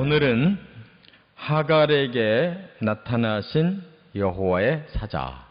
오늘은 하갈에게 나타나신 여호와의 사자,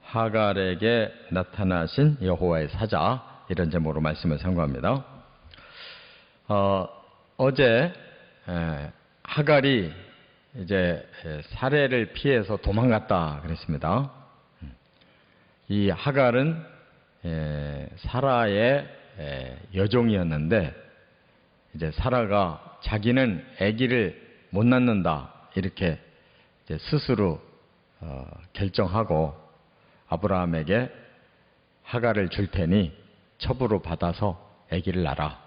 하갈에게 나타나신 여호와의 사자, 이런 제목으로 말씀을 선고합니다. 어제 하갈이 이제 살해를 피해서 도망갔다 그랬습니다. 이 하갈은 사라의 여종이었는데, 이제 사라가 자기는 아기를 못 낳는다 이렇게 이제 스스로 결정하고 아브라함에게 하갈을 줄 테니 첩으로 받아서 아기를 낳아.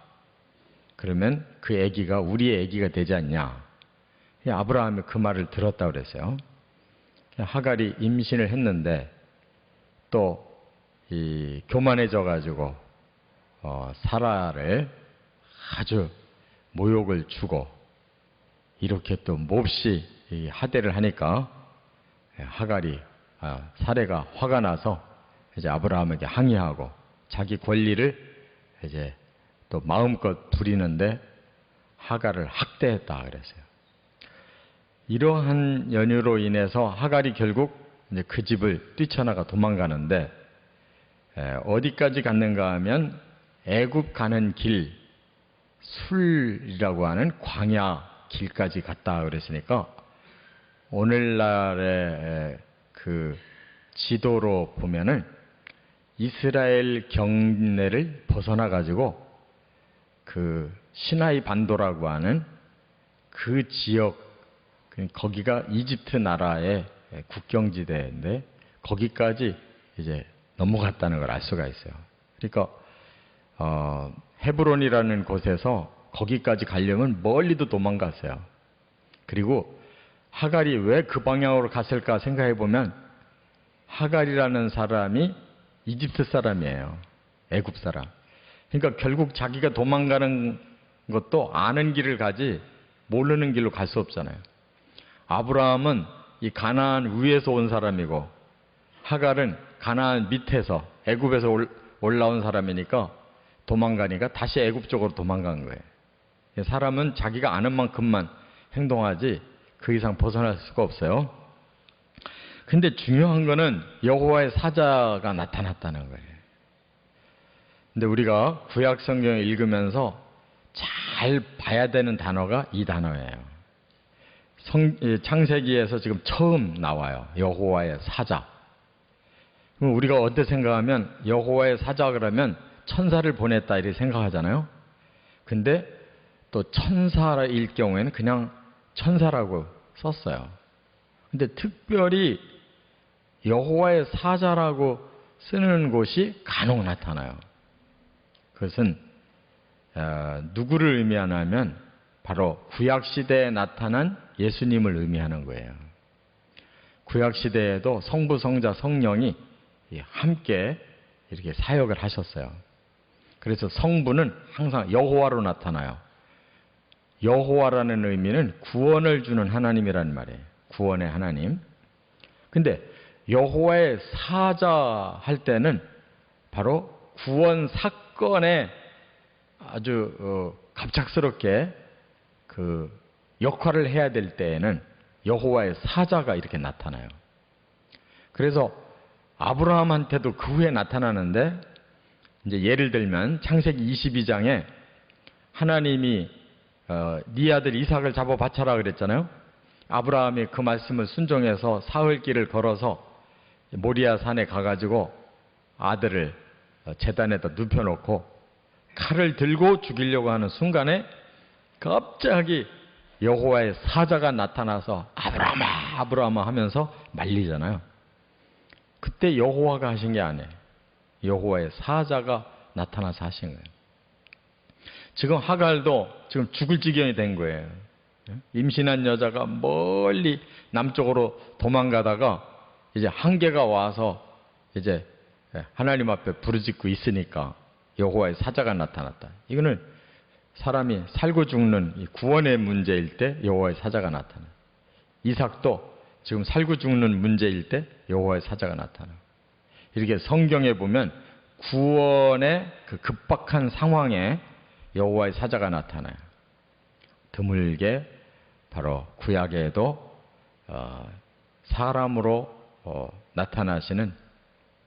그러면 그 아기가 우리의 아기가 되지 않냐. 아브라함이 그 말을 들었다고 그랬어요. 하갈이 임신을 했는데 또 이 교만해져 가지고 사라를 아주 모욕을 주고 이렇게 또 몹시 하대를 하니까 하갈이 사례가 화가 나서 이제 아브라함에게 항의하고 자기 권리를 이제 또 마음껏 부리는데 하갈을 학대했다 그랬어요. 이러한 연유로 인해서 하갈이 결국 이제 그 집을 뛰쳐나가 도망가는데, 어디까지 갔는가 하면 애굽 가는 길, 술이라고 하는 광야 길까지 갔다 그랬으니까, 오늘날의 그 지도로 보면은 이스라엘 경내를 벗어나 가지고 그 시나이 반도라고 하는 그 지역, 거기가 이집트 나라의 국경지대인데 거기까지 이제 넘어갔다는 걸 알 수가 있어요. 그러니까 헤브론이라는 곳에서 거기까지 가려면 멀리도 도망갔어요. 그리고 하갈이 왜 그 방향으로 갔을까 생각해 보면, 하갈이라는 사람이 이집트 사람이에요. 애굽 사람. 그러니까 결국 자기가 도망가는 것도 아는 길을 가지 모르는 길로 갈 수 없잖아요. 아브라함은 이 가나안 위에서 온 사람이고 하갈은 가나안 밑에서 애굽에서 올라온 사람이니까 도망가니까 다시 애굽 쪽으로 도망간 거예요. 사람은 자기가 아는 만큼만 행동하지 그 이상 벗어날 수가 없어요. 근데 중요한 거는 여호와의 사자가 나타났다는 거예요. 근데 우리가 구약 성경을 읽으면서 잘 봐야 되는 단어가 이 단어예요. 창세기에서 지금 처음 나와요. 여호와의 사자. 그럼 우리가 어떻게 생각하면 여호와의 사자 그러면 천사를 보냈다 이렇게 생각하잖아요. 근데 또 천사일 경우에는 그냥 천사라고 썼어요. 근데 특별히 여호와의 사자라고 쓰는 곳이 간혹 나타나요. 그것은 누구를 의미하냐면 바로 구약시대에 나타난 예수님을 의미하는 거예요. 구약시대에도 성부, 성자, 성령이 함께 이렇게 사역을 하셨어요. 그래서 성부는 항상 여호와로 나타나요. 여호와라는 의미는 구원을 주는 하나님이라는 말이에요. 구원의 하나님. 근데 여호와의 사자 할 때는 바로 구원 사건에 아주 갑작스럽게 그 역할을 해야 될 때에는 여호와의 사자가 이렇게 나타나요. 그래서 아브라함한테도 그 후에 나타나는데, 이제 예를 들면 창세기 22장에 하나님이 네 아들 이삭을 잡아 바쳐라 그랬잖아요. 아브라함이 그 말씀을 순종해서 사흘길을 걸어서 모리아 산에 가가지고 아들을 제단에다 눕혀놓고 칼을 들고 죽이려고 하는 순간에 갑자기 여호와의 사자가 나타나서 아브라함아 아브라함아 하면서 말리잖아요. 그때 여호와가 하신 게 아니에요. 여호와의 사자가 나타나서 하신 거예요. 지금 하갈도 지금 죽을 지경이 된 거예요. 임신한 여자가 멀리 남쪽으로 도망가다가 이제 한계가 와서 이제 하나님 앞에 부르짖고 있으니까 여호와의 사자가 나타났다. 이거는 사람이 살고 죽는 이 구원의 문제일 때 여호와의 사자가 나타나요. 이삭도 지금 살고 죽는 문제일 때 여호와의 사자가 나타나요. 이렇게 성경에 보면 구원의 그 급박한 상황에 여호와의 사자가 나타나요. 드물게 바로 구약에도 사람으로 나타나시는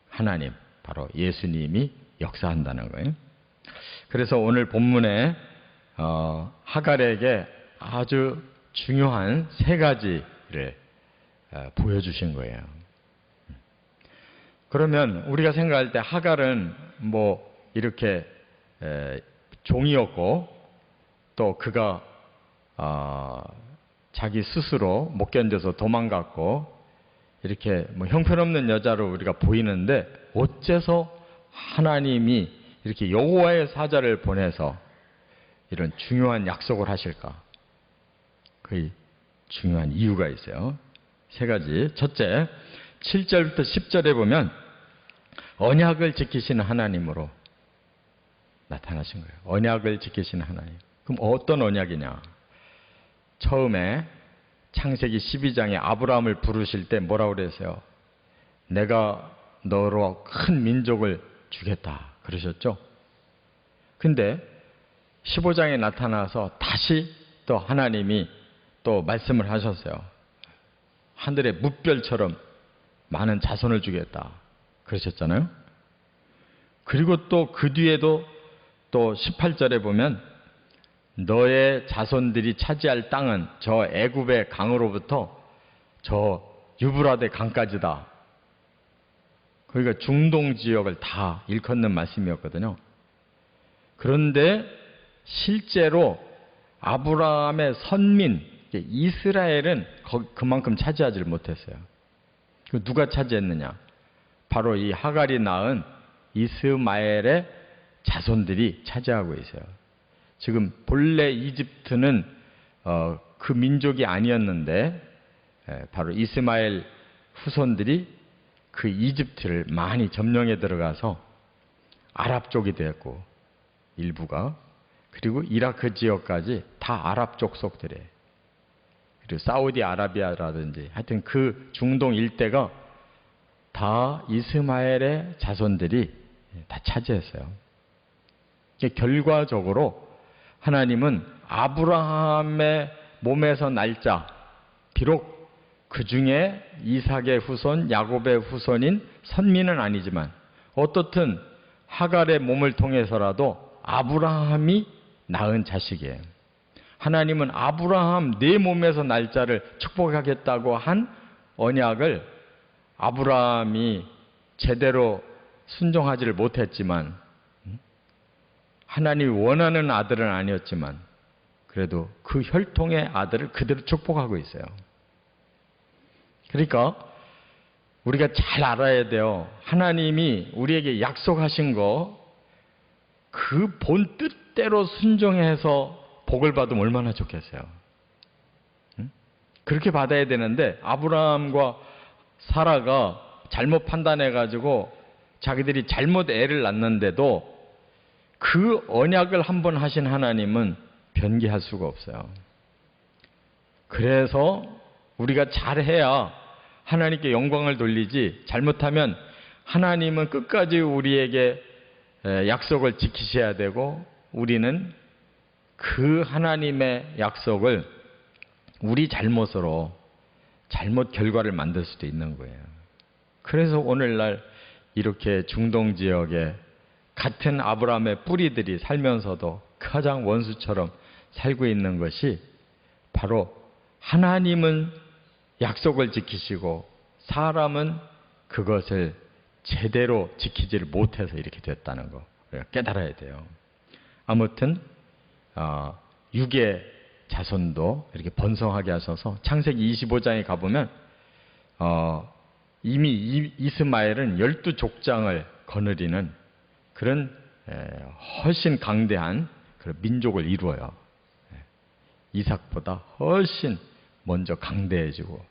하나님, 바로 예수님이 역사한다는 거예요. 그래서 오늘 본문에 하갈에게 아주 중요한 세 가지를 보여주신 거예요. 그러면 우리가 생각할 때 하갈은 뭐 이렇게 종이었고, 또 그가 자기 스스로 못 견뎌서 도망갔고, 이렇게 뭐 형편없는 여자로 우리가 보이는데 어째서 하나님이 이렇게 여호와의 사자를 보내서 이런 중요한 약속을 하실까? 그 중요한 이유가 있어요. 세 가지. 첫째, 7절부터 10절에 보면 언약을 지키시는 하나님으로 나타나신 거예요. 언약을 지키시는 하나님. 그럼 어떤 언약이냐? 처음에 창세기 12장에 아브라함을 부르실 때 뭐라고 그랬어요? 내가 너로 큰 민족을 주겠다 그러셨죠? 근데 15장에 나타나서 다시 또 하나님이 또 말씀을 하셨어요. 하늘의 뭇별처럼 많은 자손을 주겠다 그러셨잖아요. 그리고 또 그 뒤에도 또 18절에 보면 너의 자손들이 차지할 땅은 저 애굽의 강으로부터 저 유브라데 강까지다. 그러니까 중동 지역을 다 일컫는 말씀이었거든요. 그런데 실제로 아브라함의 선민 이스라엘은 그만큼 차지하지 못했어요. 누가 차지했느냐? 바로 이 하갈이 낳은 이스마엘의 자손들이 차지하고 있어요. 지금 본래 이집트는 그 민족이 아니었는데 바로 이스마엘 후손들이 그 이집트를 많이 점령해 들어가서 아랍 쪽이 되었고, 일부가, 그리고 이라크 지역까지 다 아랍 쪽 속들이에요. 그리고 사우디아라비아라든지 하여튼 그 중동 일대가 다 이스마엘의 자손들이 다 차지했어요. 결과적으로 하나님은 아브라함의 몸에서 날 자, 비록 그 중에 이삭의 후손, 야곱의 후손인 선민은 아니지만 어떻든 하갈의 몸을 통해서라도 아브라함이 낳은 자식이에요. 하나님은 아브라함 내 몸에서 날 자를 축복하겠다고 한 언약을 아브라함이 제대로 순종하지를 못했지만, 하나님이 원하는 아들은 아니었지만 그래도 그 혈통의 아들을 그대로 축복하고 있어요. 그러니까 우리가 잘 알아야 돼요. 하나님이 우리에게 약속하신 거 그 본 뜻대로 순종해서 복을 받으면 얼마나 좋겠어요. 그렇게 받아야 되는데 아브라함과 사라가 잘못 판단해가지고 자기들이 잘못 애를 낳는데도 그 언약을 한번 하신 하나님은 변기할 수가 없어요. 그래서 우리가 잘해야 하나님께 영광을 돌리지, 잘못하면 하나님은 끝까지 우리에게 약속을 지키셔야 되고, 우리는 그 하나님의 약속을 우리 잘못으로 잘못 결과를 만들 수도 있는 거예요. 그래서 오늘날 이렇게 중동 지역에 같은 아브라함의 뿌리들이 살면서도 가장 원수처럼 살고 있는 것이 바로 하나님은 약속을 지키시고 사람은 그것을 제대로 지키지를 못해서 이렇게 됐다는 거 우리가 깨달아야 돼요. 아무튼 육의 자손도 이렇게 번성하게 하셔서 창세기 25장에 가보면 이미 이스마엘은 12족장을 거느리는 그런 훨씬 강대한 그런 민족을 이루어요. 이삭보다 훨씬 먼저 강대해지고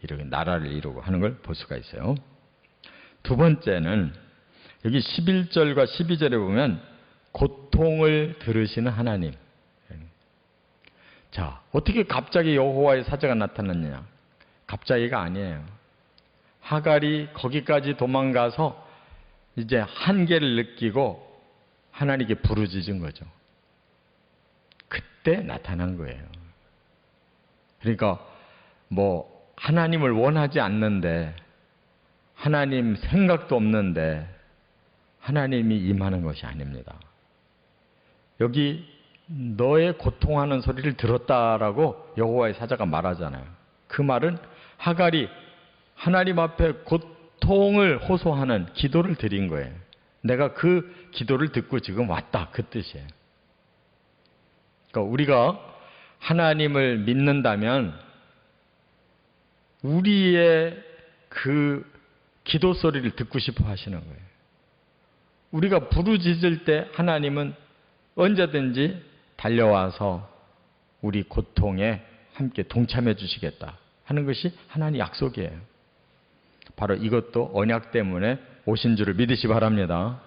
이렇게 나라를 이루고 하는 걸 볼 수가 있어요. 두 번째는 여기 11절과 12절에 보면 고통을 들으시는 하나님. 자, 어떻게 갑자기 여호와의 사자가 나타났느냐? 갑자기가 아니에요. 하갈이 거기까지 도망가서 이제 한계를 느끼고 하나님께 부르짖은 거죠. 그때 나타난 거예요. 그러니까 뭐 하나님을 원하지 않는데, 하나님 생각도 없는데 하나님이 임하는 것이 아닙니다. 여기 너의 고통하는 소리를 들었다라고 여호와의 사자가 말하잖아요. 그 말은 하갈이 하나님 앞에 고통을 호소하는 기도를 드린 거예요. 내가 그 기도를 듣고 지금 왔다, 그 뜻이에요. 그러니까 우리가 하나님을 믿는다면 우리의 그 기도 소리를 듣고 싶어 하시는 거예요. 우리가 부르짖을 때 하나님은 언제든지 달려와서 우리 고통에 함께 동참해 주시겠다 하는 것이 하나님 약속이에요. 바로 이것도 언약 때문에 오신 줄을 믿으시 바랍니다.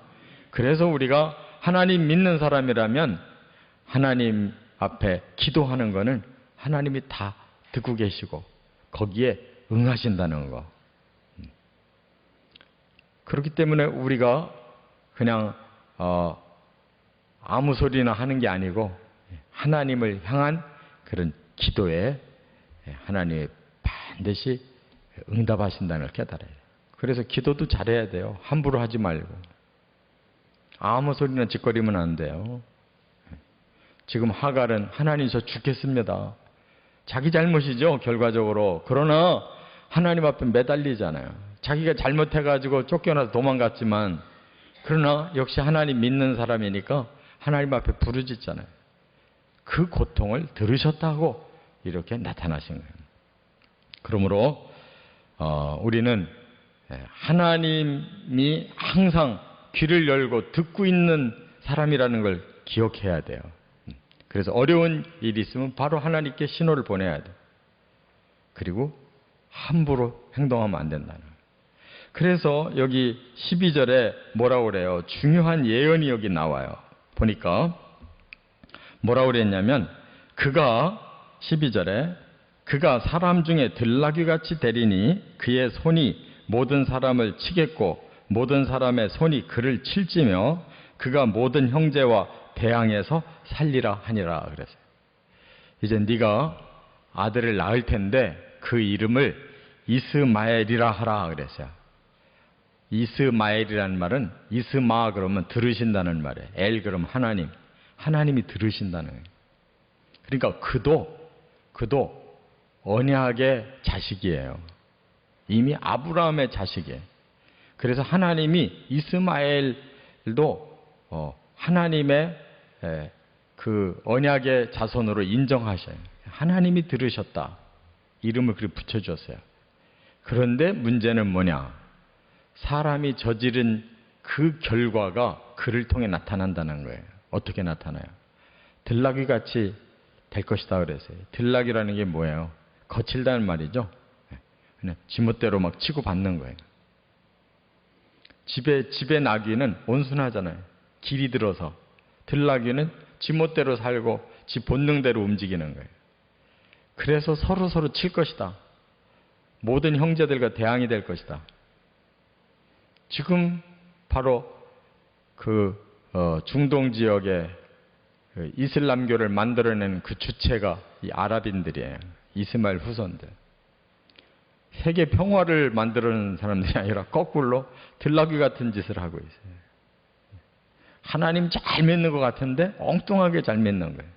그래서 우리가 하나님 믿는 사람이라면 하나님 앞에 기도하는 거는 하나님이 다 듣고 계시고 거기에 응하신다는 거. 그렇기 때문에 우리가 그냥 아무 소리나 하는 게 아니고 하나님을 향한 그런 기도에 하나님이 반드시 응답하신다는 걸 깨달아야 돼요. 그래서 기도도 잘해야 돼요. 함부로 하지 말고. 아무 소리나 짓거리면 안 돼요. 지금 하갈은 하나님 저 죽겠습니다. 자기 잘못이죠, 결과적으로. 그러나 하나님 앞에 매달리잖아요. 자기가 잘못해가지고 쫓겨나서 도망갔지만 그러나 역시 하나님 믿는 사람이니까 하나님 앞에 부르짖잖아요. 그 고통을 들으셨다고 이렇게 나타나신 거예요. 그러므로 우리는 하나님이 항상 귀를 열고 듣고 있는 사람이라는 걸 기억해야 돼요. 그래서 어려운 일이 있으면 바로 하나님께 신호를 보내야 돼요. 그리고 함부로 행동하면 안 된다는 거예요. 그래서 여기 12절에 뭐라고 그래요? 중요한 예언이 여기 나와요. 보니까 뭐라고 그랬냐면 그가 12절에 그가 사람 중에 들나귀같이 되리니 그의 손이 모든 사람을 치겠고 모든 사람의 손이 그를 칠지며 그가 모든 형제와 대항해서 살리라 하니라 그랬어요. 이제 네가 아들을 낳을 텐데 그 이름을 이스마엘이라 하라 그랬어요. 이스마엘이라는 말은 이스마 그러면 들으신다는 말이에요. 엘 그러면 하나님. 하나님이 들으신다는 거예요. 그러니까 그도 언약의 자식이에요. 이미 아브라함의 자식이에요. 그래서 하나님이 이스마엘도 하나님의 그 언약의 자손으로 인정하셔요. 하나님이 들으셨다. 이름을 그렇게 붙여줬어요. 그런데 문제는 뭐냐? 사람이 저지른 그 결과가 그를 통해 나타난다는 거예요. 어떻게 나타나요? 들나귀같이 될 것이다 그랬어요. 들나귀라는 게 뭐예요? 거칠다는 말이죠. 그냥 지멋대로 막 치고 받는 거예요. 집의 나귀는 온순하잖아요. 길이 들어서. 들나귀는 지멋대로 살고 지 본능대로 움직이는 거예요. 그래서 서로 칠 것이다. 모든 형제들과 대항이 될 것이다. 지금 바로 중동 지역에 이슬람교를 만들어낸 그 주체가 이 아랍인들이에요. 이스마엘 후손들. 세계 평화를 만드는 사람들이 아니라 거꾸로 들나귀 같은 짓을 하고 있어요. 하나님 잘 믿는 것 같은데 엉뚱하게 잘 믿는 거예요.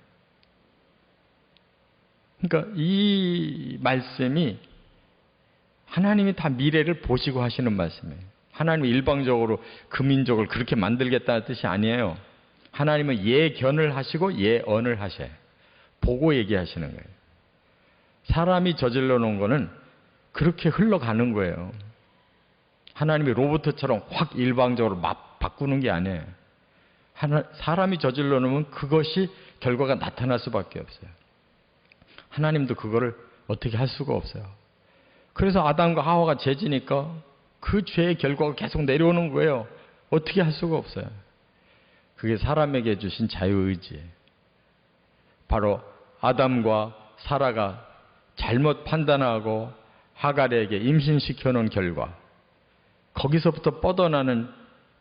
그러니까 이 말씀이 하나님이 다 미래를 보시고 하시는 말씀이에요. 하나님이 일방적으로 그 민족을 그렇게 만들겠다는 뜻이 아니에요. 하나님은 예견을 하시고 예언을 하셔요. 보고 얘기하시는 거예요. 사람이 저질러 놓은 거는 그렇게 흘러가는 거예요. 하나님이 로봇처럼 확 일방적으로 바꾸는 게 아니에요. 사람이 저질러 놓으면 그것이 결과가 나타날 수밖에 없어요. 하나님도 그거를 어떻게 할 수가 없어요. 그래서 아담과 하와가 죄지니까 그 죄의 결과가 계속 내려오는 거예요. 어떻게 할 수가 없어요. 그게 사람에게 주신 자유의지예요. 바로 아담과 사라가 잘못 판단하고 하갈에게 임신시켜 놓은 결과, 거기서부터 뻗어나는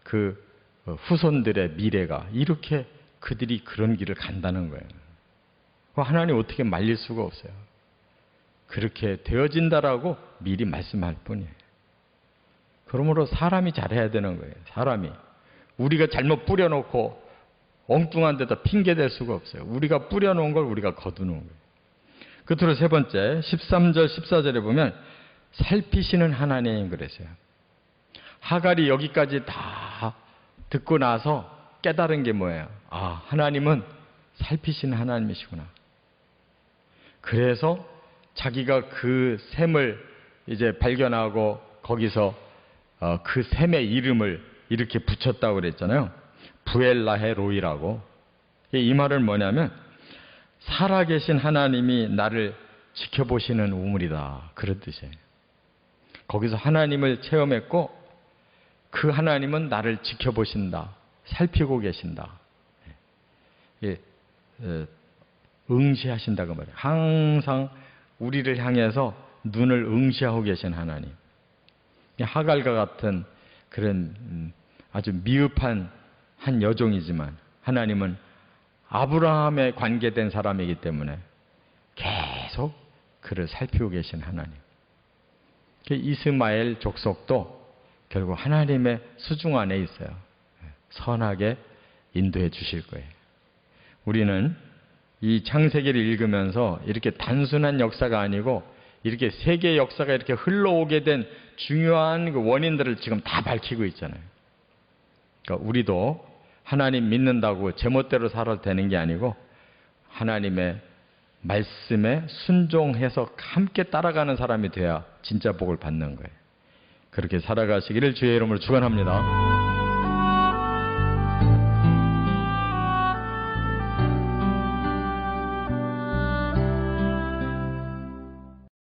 그 후손들의 미래가 이렇게 그들이 그런 길을 간다는 거예요. 하나님 어떻게 말릴 수가 없어요. 그렇게 되어진다라고 미리 말씀할 뿐이에요. 그러므로 사람이 잘해야 되는 거예요. 사람이. 우리가 잘못 뿌려놓고 엉뚱한 데다 핑계댈 수가 없어요. 우리가 뿌려놓은 걸 우리가 거두는 거예요. 끝으로 세 번째 13절 14절에 보면 살피시는 하나님 그랬어요. 하갈이 여기까지 다 듣고 나서 깨달은 게 뭐예요? 아, 하나님은 살피시는 하나님이시구나. 그래서 자기가 그 샘을 이제 발견하고 거기서 그 샘의 이름을 이렇게 붙였다고 그랬잖아요. 부엘라헤 로이라고. 이 말은 뭐냐면 살아계신 하나님이 나를 지켜보시는 우물이다. 그런 뜻이에요. 거기서 하나님을 체험했고 그 하나님은 나를 지켜보신다. 살피고 계신다. 예, 응시하신다고 말해요. 항상 우리를 향해서 눈을 응시하고 계신 하나님. 하갈과 같은 그런 아주 미흡한 한 여종이지만 하나님은 아브라함에 관계된 사람이기 때문에 계속 그를 살피고 계신 하나님. 이스마엘 족속도 결국 하나님의 수중 안에 있어요. 선하게 인도해 주실 거예요. 우리는 이 창세기를 읽으면서 이렇게 단순한 역사가 아니고 이렇게 세계의 역사가 이렇게 흘러오게 된 중요한 그 원인들을 지금 다 밝히고 있잖아요. 그러니까 우리도 하나님 믿는다고 제멋대로 살아도 되는 게 아니고 하나님의 말씀에 순종해서 함께 따라가는 사람이 돼야 진짜 복을 받는 거예요. 그렇게 살아가시기를 주의 이름으로 축원합니다.